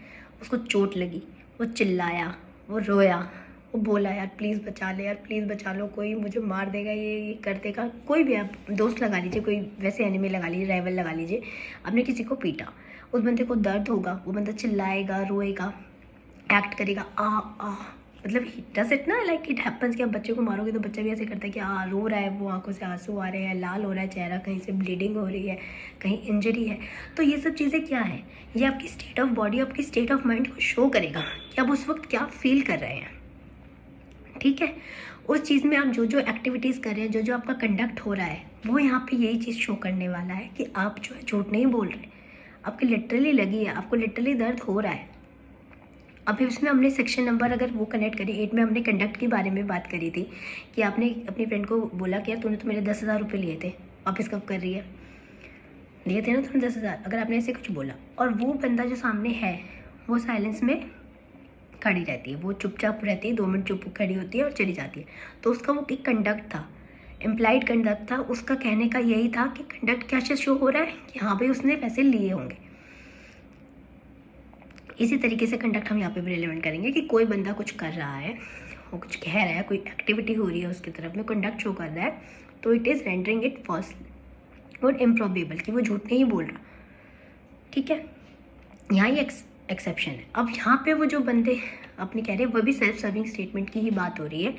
उसको चोट लगी, वो चिल्लाया, वो रोया, वो बोला यार प्लीज़ बचा ले, यार प्लीज़ बचा लो, कोई मुझे मार देगा, ये कर देगा। कोई भी आप दोस्त लगा लीजिए, कोई वैसे एनिमी लगा लीजिए, राइवल लगा लीजिए, आपने किसी को पीटा, उस बंदे को दर्द होगा, वो बंदा चिल्लाएगा, रोएगा, एक्ट करेगा, आ मतलब डज इट ना, लाइक इट हैपन्स कि आप बच्चे को मारोगे तो बच्चा भी ऐसे करता है कि रो रहा है, वो आंखों से आंसू आ रहे हैं, लाल हो रहा है चेहरा, कहीं से ब्लीडिंग हो रही है, कहीं इंजरी है। तो ये सब चीज़ें क्या है? ये आपकी स्टेट ऑफ बॉडी, आपकी स्टेट ऑफ माइंड को शो करेगा कि आप उस वक्त क्या फील कर रहे हैं। ठीक है, उस चीज़ में आप जो जो एक्टिविटीज़ कर रहे हैं, जो जो आपका कंडक्ट हो रहा है, वो यहाँ पे यही चीज़ शो करने वाला है कि आप जो है झूठ नहीं बोल रहे, आपकी लिटरली लगी है, आपको लिटरली दर्द हो रहा है। अभी इसमें हमने सेक्शन नंबर अगर वो कनेक्ट करी 8 में, हमने कंडक्ट के बारे में बात करी थी कि आपने अपनी फ्रेंड को बोला कि यार तूने तो मेरे 10,000 रुपये लिए थे, वापस कब कर रही है? लिए थे ना तुमने 10,000। अगर आपने ऐसे कुछ बोला और वो बंदा जो सामने है वो साइलेंस में खड़ी रहती है, वो चुपचाप रहती है, 2 मिनट चुप खड़ी होती है और चली जाती है, तो उसका वो एक कंडक्ट था, इम्प्लाइड कंडक्ट था। उसका कहने का यही था कि कंडक्ट क्या शो हो रहा है कि हाँ भाई उसने पैसे लिए होंगे। इसी तरीके से कंडक्ट हम यहाँ पे भी रिलेवेंट करेंगे कि कोई बंदा कुछ कर रहा है, वो कुछ कह रहा है, कोई एक्टिविटी हो रही है उसकी तरफ में, कंडक्ट शो कर रहा है, तो it is rendering it falls और इम्प्रॉबेबल, कि वो झूठ नहीं बोल रहा। ठीक है, यहाँ ये एक्सेप्शन है। अब यहाँ पे वो जो बंदे अपने कह रहे हैं, वो भी सेल्फ सर्विंग स्टेटमेंट की ही बात हो रही है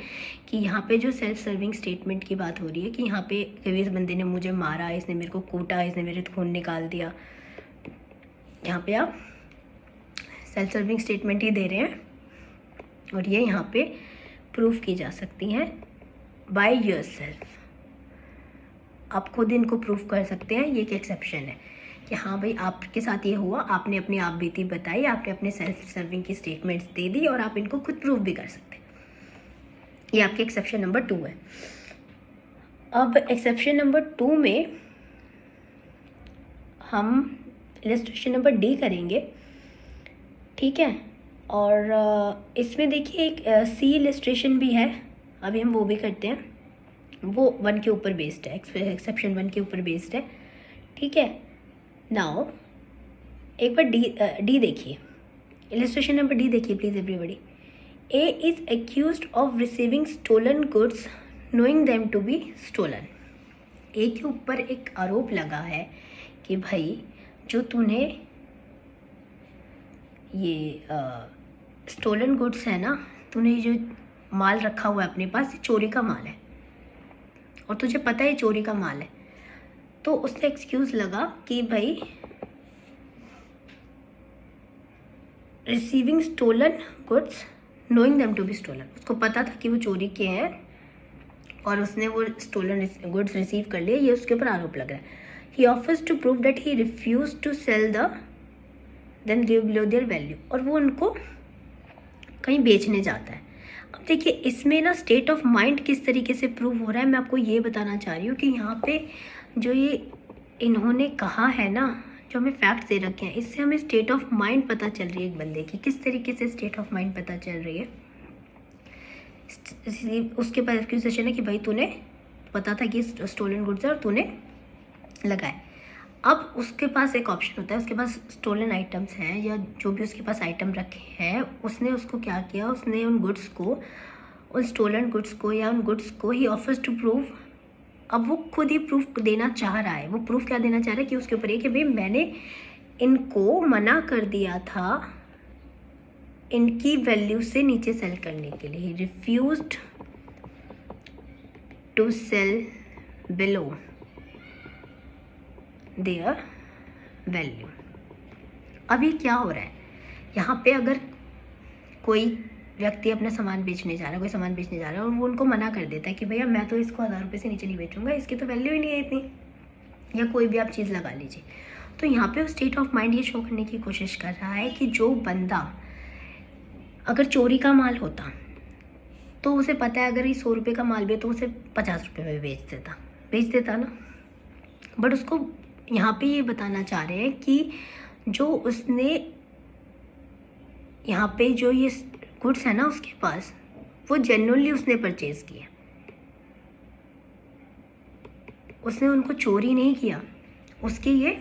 कि यहाँ पे जो सेल्फ सर्विंग स्टेटमेंट की बात हो रही है कि यहाँ पे कभी इस बंदे ने मुझे मारा, इसने मेरे को कूटा, इसने मेरे खून निकाल दिया। यहाँ पे आप सेल्फ सर्विंग स्टेटमेंट ही दे रहे हैं और ये यहाँ पे प्रूफ की जा सकती हैं बाय योरसेल्फ। आप खुद इनको प्रूफ कर सकते हैं। ये एक एक्सेप्शन है कि हाँ भाई आपके साथ ये हुआ, आपने अपनी आप बीती बताई, आपने अपने सेल्फ सर्विंग की स्टेटमेंट्स दे दी और आप इनको खुद प्रूफ भी कर सकते हैं। ये आपके एक्सेप्शन नंबर 2 है। अब एक्सेप्शन नंबर 2 में हम इलस्ट्रेशन नंबर D करेंगे। ठीक है, और इसमें देखिए एक C इलस्ट्रेशन भी है, अभी हम वो भी करते हैं। वो 1 के ऊपर बेस्ड है, एक्सेप्शन 1 के ऊपर बेस्ड है। ठीक है, नाउ एक बार डी देखिए, इलस्ट्रेशन नंबर D देखिए please everybody. A is accused of receiving stolen goods knowing them to be stolen. A के ऊपर एक आरोप लगा है कि भाई जो तूने ये स्टोलन गुड्स है ना, तूने जो माल रखा हुआ है अपने पास, ये चोरी का माल है और तुझे पता है चोरी का माल है। तो उसने एक्सक्यूज़ लगा कि भाई receiving stolen goods knowing them to be stolen, उसको पता था कि वो चोरी के हैं और उसने वो स्टोलन गुड्स रिसीव कर लिए, ये उसके ऊपर आरोप लग रहा है। He offers to prove that he refuse to sell the then give below their value, और वो उनको कहीं बेचने जाता है। अब देखिए इसमें ना स्टेट ऑफ माइंड किस तरीके से प्रूव हो रहा है, मैं आपको ये बताना चाह रही हूँ कि यहाँ पे जो ये इन्होंने कहा है ना, जो हमें फैक्ट्स दे रखे हैं, इससे हमें स्टेट ऑफ माइंड पता चल रही है एक बंदे की, किस तरीके से स्टेट ऑफ माइंड पता चल रही है। उसके बाद एक्यूजेशन है कि भाई तूने पता था कि स्टोलन गुड्स है और तूने लगाए। अब उसके पास एक ऑप्शन होता है, उसके पास स्टोलन आइटम्स हैं या जो भी उसके पास आइटम रखे हैं, उसने उसको क्या किया, उसने उन गुड्स को, उन स्टोलन गुड्स को या उन गुड्स को ही ऑफर्स टू प्रूव। अब वो खुद ही प्रूफ देना चाह रहा है। वो प्रूफ क्या देना चाह रहा है कि उसके ऊपर ये कि भाई मैंने इनको मना कर दिया था इनकी वैल्यू से नीचे सेल करने के लिए, refused to sell below their value. अब ये क्या हो रहा है यहाँ पे, अगर कोई व्यक्ति अपना सामान बेचने जा रहा है, कोई सामान बेचने जा रहा है और वो उनको मना कर देता है कि भैया मैं तो इसको 1000 रुपये से नीचे नहीं बेचूंगा, इसकी तो वैल्यू ही नहीं है इतनी, या कोई भी आप चीज़ लगा लीजिए, तो यहाँ पे वो स्टेट ऑफ माइंड ये शो करने की कोशिश कर रहा है कि जो बंदा अगर चोरी का माल होता तो उसे पता है अगर ये 100 रुपये का माल भी है तो उसे 50 रुपये में बेच देता ना। बट उसको यहाँ पे ये बताना चाह रहे हैं कि जो उसने यहाँ पे जो ये गुड्स है ना उसके पास, वो जेन्युइनली उसने परचेज किया, उसने उनको चोरी नहीं किया, उसके ये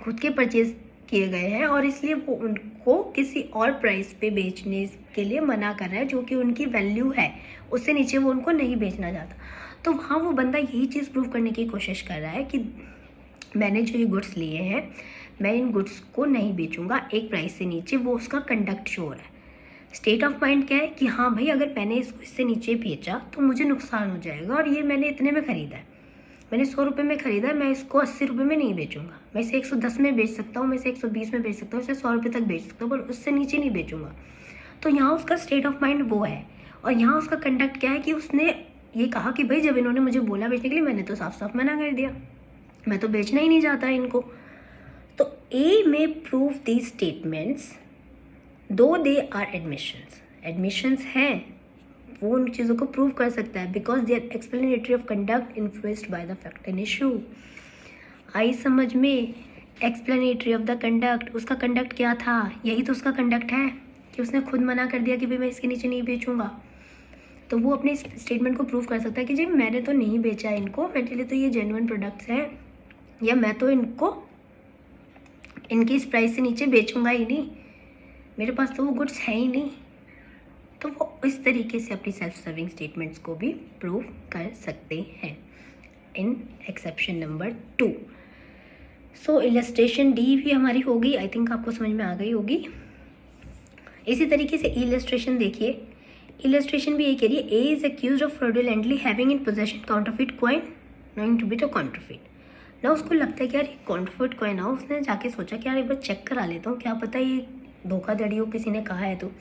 खुद के परचेज किए गए हैं और इसलिए वो उनको किसी और प्राइस पे बेचने के लिए मना कर रहा है जो कि उनकी वैल्यू है, उससे नीचे वो उनको नहीं बेचना चाहता। तो वहाँ वो बंदा यही चीज़ प्रूव करने की कोशिश कर रहा है कि मैंने जो ये गुड्स लिए हैं मैं इन गुड्स को नहीं बेचूंगा एक प्राइस से नीचे, वो उसका कंडक्ट शो हो रहा है। स्टेट ऑफ माइंड क्या है कि हाँ भाई अगर मैंने इसको इससे नीचे बेचा तो मुझे नुकसान हो जाएगा और ये मैंने इतने में ख़रीदा है, मैंने 100 रुपये में ख़रीदा है, मैं इसको 80 रुपये में नहीं बेचूंगा, मैं इसे 110 में बेच सकता हूँ, मैं इसे 120 में बेच सकता हूँ, इसे 100 रुपये तक बेच सकता हूँ, पर उससे नीचे नहीं बेचूंगा। तो यहाँ उसका स्टेट ऑफ माइंड वो है। और यहाँ उसका कंडक्ट क्या है कि उसने ये कहा कि भाई जब इन्होंने मुझे बोला बेचने के लिए मैंने तो साफ साफ मना कर दिया, मैं तो बेचना ही नहीं चाहता इनको। तो ए में प्रूव दीज स्टेटमेंट्स दो दे आर एडमिशंस हैं, वो उन चीज़ों को प्रूव कर सकता है because they are explanatory of conduct influenced by the fact and issue. आई समझ में, एक्सप्लेनेटरी ऑफ द कंडक्ट, उसका कंडक्ट क्या था, यही तो उसका कंडक्ट है कि उसने खुद मना कर दिया कि भाई मैं इसके नीचे नहीं बेचूंगा। तो वो अपने स्टेटमेंट को प्रूव कर सकता है कि जी मैंने तो नहीं बेचा इनको, मेरे लिए तो ये जेन्युइन प्रोडक्ट्स हैं, या मैं तो इनको इनकी इस प्राइस से नीचे बेचूंगा ही नहीं, मेरे पास तो वो गुड्स है ही नहीं। तो वो इस तरीके से अपनी सेल्फ सर्विंग स्टेटमेंट्स को भी प्रूव कर सकते हैं इन एक्सेप्शन नंबर 2। सो इलस्ट्रेशन डी भी हमारी होगी, आई थिंक आपको समझ में आ गई होगी। इसी तरीके से इलस्ट्रेशन देखिए, इलस्ट्रेशन भी ये कह रही है A is accused of fraudulently having in possession counterfeit coin knowing to be to counterfeit. ना उसको लगता है कि यार ये काउंटरफिट कॉइन है, उसने जाके सोचा कि यार एक बार चेक करा लेता हूँ, क्या पता ये धोखाधड़ी हो, किसी ने कहा है तो।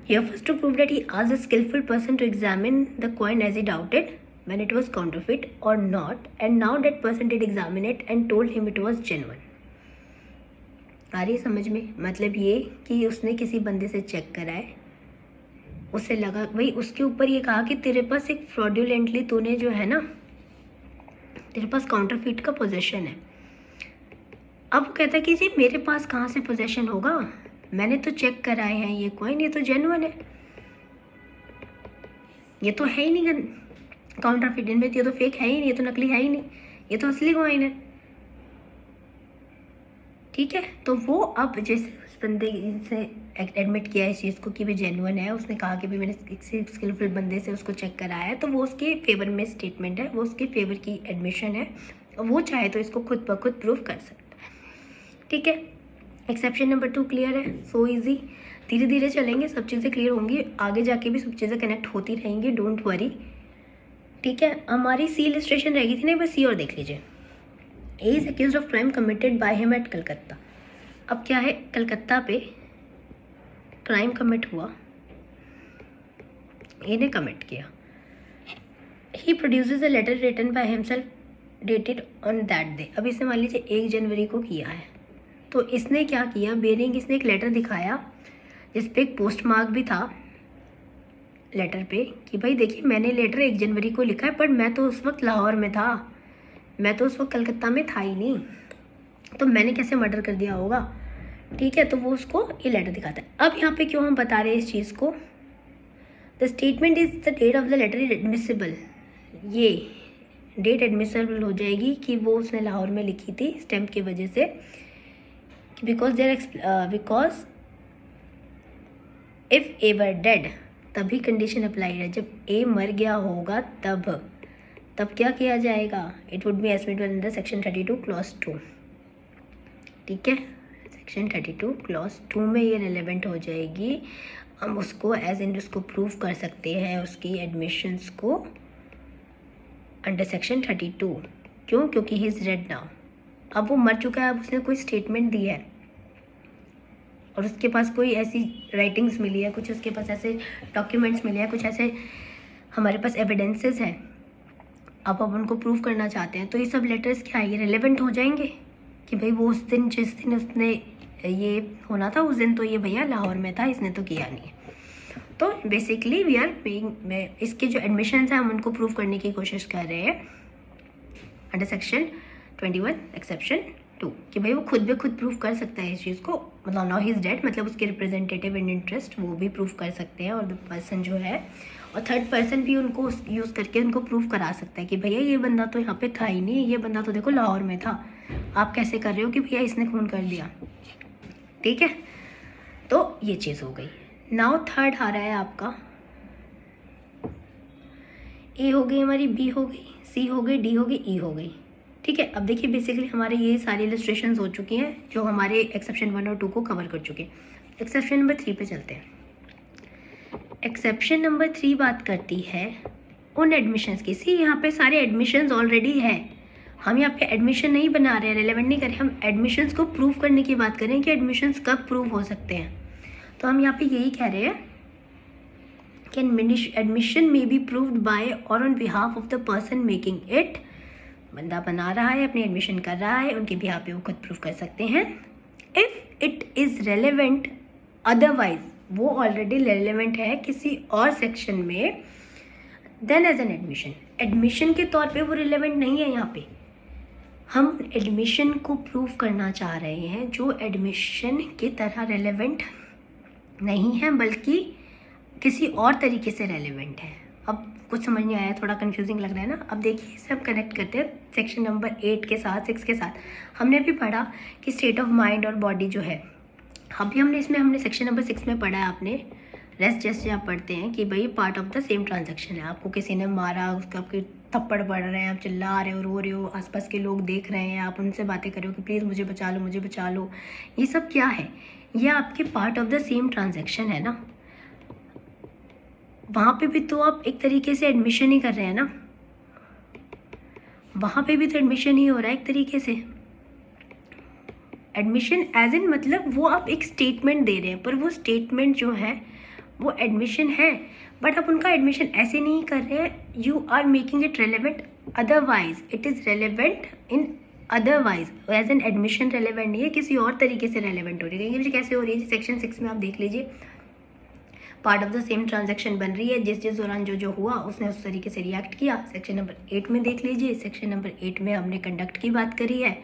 He offers to prove that he asked a skillful person to examine the coin as he doubted when it was counterfeit or not, and now that person did examine it and told him it was genuine. आ रही समझ में? मतलब ये कि उसने किसी बंदे से चेक कराए, उसे लगा भाई, उसके ऊपर ये कहा कि तेरे पास एक फ्रॉडुलेंटली तूने जो है ना, तेरे पास काउंटरफिट का पोजेशन है। अब वो कहता है कि जी मेरे पास कहाँ से पोजेशन होगा, मैंने तो चेक कराए हैं ये कॉइन, ये तो जेन्युइन है, ये तो है ही नहीं काउंटरफिट, इनमें ये तो फेक है ही नहीं, ये तो नकली है ही नहीं, ये तो असली कॉइन है। ठीक है, तो वो अब जैसे उस बंदे से एडमिट किया इस चीज़ को कि भी जेन्युइन है, उसने कहा कि भी मैंने किसी स्किलफुल बंदे से उसको चेक कराया है, तो वो उसके फेवर में स्टेटमेंट है, वो उसके फेवर की एडमिशन है, और वो चाहे तो इसको खुद ब खुद प्रूव कर सकता है। ठीक है, एक्सेप्शन नंबर 2 क्लियर है, सो इजी। धीरे धीरे चलेंगे, सब चीज़ें क्लियर होंगी, आगे जाके भी सब चीज़ें कनेक्ट होती रहेंगी, डोंट वरी। ठीक है, हमारी सी इलस्ट्रेशन रह गई थी ना, बस सी और देख लीजिए। A is accused of crime committed by him at Calcutta. अब क्या है, कलकत्ता पे क्राइम कमिट हुआ, ए ने कमिट किया। He produces a letter written by himself dated on that day. अब इसने मान लीजिए 1 जनवरी को किया है, तो इसने क्या किया, बेरिंग इसने एक लेटर दिखाया जिस पे एक पोस्ट मार्क भी था लेटर पे कि भाई देखिए मैंने लेटर 1 जनवरी को लिखा है, पर मैं तो उस वक्त लाहौर में था, मैं तो उस वक्त कलकत्ता में था ही नहीं, तो मैंने कैसे मर्डर कर दिया होगा, ठीक है। तो वो उसको ये लेटर दिखाता है। अब यहाँ पे क्यों हम बता रहे हैं इस चीज़ को, the statement is the date of the letter is admissible, ये डेट एडमिसिबल हो जाएगी कि वो उसने लाहौर में लिखी थी स्टैम्प की वजह से, because because if A were dead, तभी कंडीशन अप्लाइड है, जब ए मर गया होगा तब क्या किया जाएगा, it would B estimated under section 32 clause 2, ठीक है। सेक्शन 32 क्लॉज 2 में ये रिलेवेंट हो जाएगी। हम उसको एज इन उसको प्रूव कर सकते हैं उसकी एडमिशन्स को अंडर सेक्शन 32। क्यों? क्योंकि ही इज़ डेड नाउ, अब वो मर चुका है, अब उसने कोई स्टेटमेंट दी है और उसके पास कोई ऐसी राइटिंग्स मिली है, कुछ उसके पास ऐसे डॉक्यूमेंट्स मिले हैं, कुछ ऐसे हमारे पास एविडेंसेस हैं, अब हम उनको प्रूव करना चाहते हैं, तो ये सब लेटर्स क्या है, ये रिलेवेंट हो जाएंगे कि भाई वो उस दिन जिस दिन उसने ये होना था उस दिन तो ये भैया लाहौर में था, इसने तो किया नहीं है। तो बेसिकली वी आर इसके जो एडमिशन्स हैं हम उनको प्रूव करने की कोशिश कर रहे हैं अंडर सेक्शन 21 एक्सेप्शन 2 कि भाई वो खुद ब खुद प्रूव कर सकता है इस चीज़ को, मतलब नाउ ही इज़ डेड, मतलब उसके रिप्रेजेंटेटिव इन इंटरेस्ट वो भी प्रूव कर सकते हैं और द पर्सन जो है और थर्ड पर्सन भी उनको यूज़ करके उनको प्रूव करा सकता है कि भैया ये बंदा तो यहाँ पे था ही नहीं, ये बंदा तो देखो लाहौर में था, आप कैसे कर रहे हो कि भैया इसने खून कर दिया, ठीक है। तो ये चीज़ हो गई। नाउ थर्ड आ रहा है आपका, ए हो गई हमारी, बी हो गई, सी हो गई, डी हो गई, ई हो गई, ठीक है। अब देखिए बेसिकली हमारे ये सारी इलस्ट्रेशंस हो चुकी हैं जो हमारे एक्सेप्शन 1 और 2 को कवर कर चुके हैं। एक्सेप्शन नंबर 3 पे चलते हैं। एक्सेप्शन नंबर 3 बात करती है उन एडमिशन्स की, सी यहाँ पे सारे एडमिशन्स ऑलरेडी है, हम यहाँ पे एडमिशन नहीं बना रहे हैं, रेलेवेंट नहीं कर रहे, हम एडमिशन्स को प्रूव करने की बात करें कि एडमिशन्स कब प्रूव हो सकते हैं। तो हम यहाँ पे यही कह रहे हैं कि एडमिशन में B proved by or on behalf of the person making it, बंदा बना रहा है, अपनी एडमिशन कर रहा है, उनके बिहाफ पे वो खुद प्रूव कर सकते हैं। If it is relevant otherwise, वो ऑलरेडी रेलेवेंट है किसी और सेक्शन में, then as an admission, admission के तौर पे वो रिलेवेंट नहीं है। यहाँ पे हम एडमिशन को प्रूव करना चाह रहे हैं जो एडमिशन की तरह रेलेवेंट नहीं है बल्कि किसी और तरीके से रेलेवेंट है। अब कुछ समझ नहीं आया, थोड़ा कंफ्यूजिंग लग रहा है ना। अब देखिए इसे हम कनेक्ट करते हैं सेक्शन नंबर 8 के साथ, 6 के साथ। हमने भी पढ़ा कि स्टेट ऑफ माइंड और बॉडी जो है, अभी हमने सेक्शन नंबर 6 में पढ़ा है, आपने रेस्ट जैसे आप पढ़ते हैं कि भाई part of the same transaction है, आपको किसी ने मारा, उसका आपके थप्पड़ पड़ रहे हैं, आप चिल्ला रहे हो, रो रहे हो, आसपास के लोग देख रहे हैं, आप उनसे बातें कर रहे हो कि प्लीज़ मुझे बचा लो, मुझे बचा लो, ये सब क्या है, ये आपके part of the same transaction है ना। वहाँ पे भी तो आप एक तरीके से एडमिशन ही कर रहे हैं ना, वहाँ पे भी तो एडमिशन ही हो रहा है एक तरीके से। एडमिशन एज इन मतलब वो आप एक स्टेटमेंट दे रहे हैं, पर वो स्टेटमेंट जो है वो एडमिशन है, बट आप उनका एडमिशन ऐसे नहीं कर रहे हैं, you are making it relevant otherwise, it is relevant in otherwise, as an admission relevant नहीं है, किसी और तरीके से रेलेवेंट हो रही है। ये कैसे हो रही है, सेक्शन 6 में आप देख लीजिए, part of the same transaction बन रही है, जिस दौरान जो हुआ उसने उस तरीके से रिएक्ट किया। सेक्शन नंबर 8 में देख लीजिए, सेक्शन नंबर 8 में हमने कंडक्ट की बात करी है,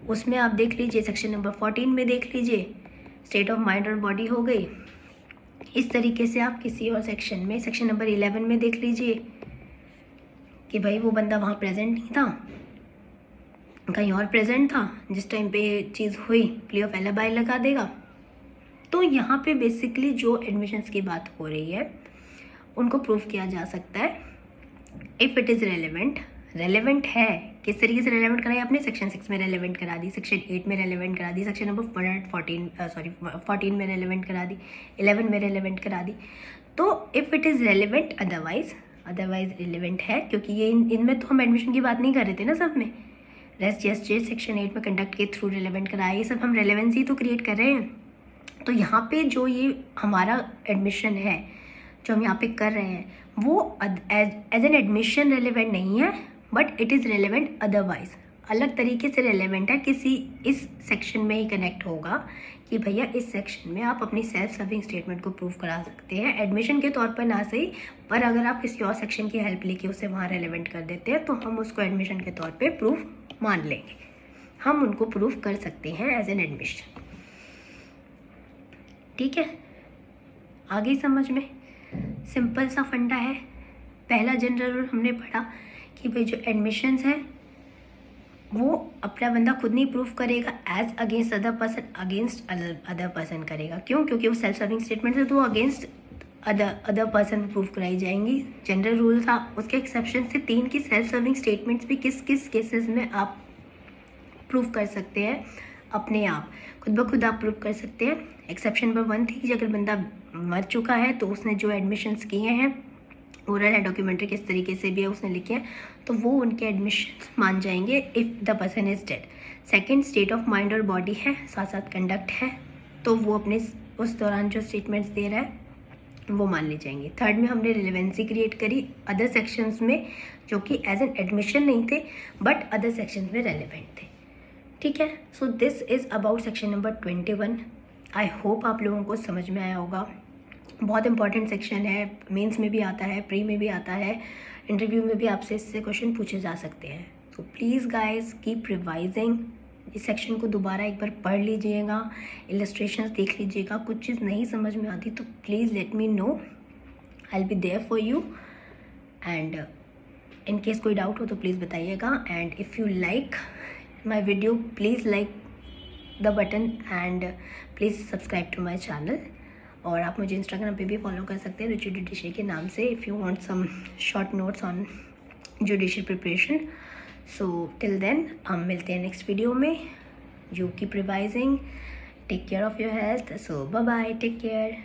उसमें आप देख लीजिए, सेक्शन नंबर 14 में देख लीजिए, स्टेट ऑफ माइंड और बॉडी हो गई। इस तरीके से आप किसी और सेक्शन में, सेक्शन नंबर 11 में देख लीजिए कि भाई वो बंदा वहाँ प्रेजेंट नहीं था, कहीं और प्रेजेंट था, जिस टाइम पे चीज़ हुई प्ली ऑफ एलिबाई लगा देगा। तो यहाँ पे बेसिकली जो एडमिशन्स की बात हो रही है उनको प्रूव किया जा सकता है if it is relevant. Relevant है, किस तरीके से रेलेवेंट कराई आपने, सेक्शन 6 में रेलेवेंट करा दी, सेक्शन 8 में रेलेवेंट करा दी, सेक्शन नंबर 14 में रेलेवेंट करा दी, 11 में रेलेवेंट करा दी। तो if it is relevant otherwise relevant है, क्योंकि ये इनमें तो हम एडमिशन की बात नहीं कर रहे थे ना, सब में रेस्ट जस्ट सेक्शन 8 में कंडक्ट के थ्रू रेलेवेंट कराया, ये सब हम रेलेवेंसी तो क्रिएट कर रहे हैं। तो यहाँ पे जो ये हमारा एडमिशन है जो हम यहाँ पे कर रहे हैं वो एज एन एडमिशन रेलेवेंट नहीं है, but it is relevant otherwise, अलग तरीके से रेलेवेंट है, किसी इस सेक्शन में ही कनेक्ट होगा कि भैया इस सेक्शन में आप अपनी सेल्फ सर्विंग स्टेटमेंट को प्रूव करा सकते हैं, एडमिशन के तौर पर ना सही, पर अगर आप किसी और सेक्शन की हेल्प लेके उसे वहाँ रेलेवेंट कर देते हैं तो हम उसको एडमिशन के तौर पे प्रूफ मान लेंगे, हम उनको प्रूफ कर सकते हैं एज एन एडमिशन। ठीक है, आ गई समझ में? सिंपल सा फंडा है। पहला जनरल रूल हमने पढ़ा कि भाई जो एडमिशन्स हैं वो अपना बंदा खुद नहीं प्रूफ करेगा, एज अगेंस्ट अदर पर्सन करेगा। क्यों? क्योंकि वो सेल्फ सर्विंग स्टेटमेंट है तो अगेंस्ट अदर पर्सन प्रूफ कराई जाएंगी। जनरल रूल था, उसके एक्सेप्शन थे 3 की सेल्फ सर्विंग स्टेटमेंट्स भी किस किस केसेस में आप प्रूफ कर सकते हैं अपने आप, खुद ब खुद आप प्रूफ कर सकते हैं। एक्सेप्शन नंबर 1 थी कि अगर बंदा मर चुका है तो उसने जो एडमिशन्स किए हैं, ओरल है, डॉक्यूमेंट्री किस तरीके से भी है उसने लिखे हैं, तो वो उनके एडमिशन्स मान जाएंगे if the person is dead. Second, state of mind और बॉडी है, साथ साथ कंडक्ट है, तो वो अपने उस दौरान जो स्टेटमेंट्स दे रहा है वो मान ली जाएंगी। थर्ड में हमने रिलेवेंसी क्रिएट करी अदर सेक्शंस में जो कि एज एन एडमिशन नहीं थे बट अदर सेक्शंस में रेलिवेंट थे। ठीक है, so this is about section number 21। I hope आप लोगों को समझ में आया होगा। बहुत इंपॉर्टेंट सेक्शन है, मेंस में भी आता है, प्री में भी आता है, इंटरव्यू में भी आपसे इससे क्वेश्चन पूछे जा सकते हैं। तो प्लीज़ गाइस कीप रिवाइजिंग, इस सेक्शन को दोबारा एक बार पढ़ लीजिएगा, इलस्ट्रेशंस देख लीजिएगा। कुछ चीज़ नहीं समझ में आती तो please let me know, I will be there for you, and in case कोई डाउट हो तो प्लीज़ बताइएगा। And if you like my video please like the button and please subscribe to my channel. और आप मुझे Instagram पे भी follow कर सकते हैं रुचि जुडिशरी के नाम से, if you want some short notes on judiciary preparation. So till then हम मिलते हैं नेक्स्ट वीडियो में। You keep revising, take care of your health, so bye bye, take care.